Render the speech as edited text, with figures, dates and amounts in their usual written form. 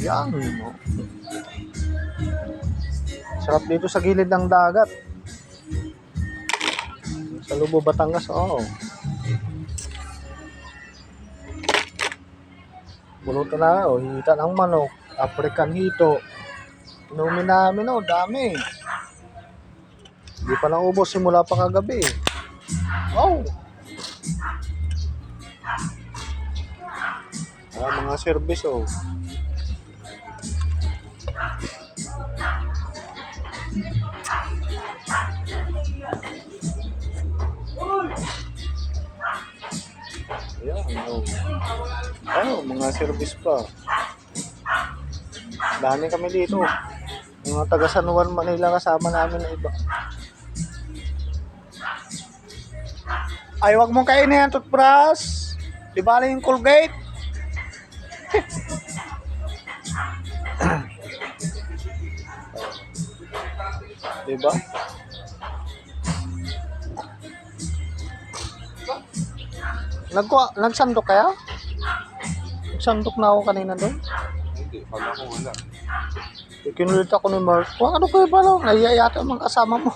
Yan. Sarap dito sa gilid ng dagat. Sa Lubo, Batangas, oo. Bulutan na, oh, hita ng manok, African hito. Inumin namin, oh, dami. Hindi pa naubos simula pa kagabi. Oh! Mga service, oh. Ayan, oh. Oh, mga service pa. Dami kami dito. Mga taga San Juan, Manila kasama namin na iba. Ay, wag mong kainin ang toothbrush. Di ba yung Colgate? Diba? Nagsandok kaya? Nagsandok na ako kanina doon. Hindi, pag ako wala. Kinulit ako ni Mark. Ano kayo ba lang? Nahiya yata ang mga kasama mo.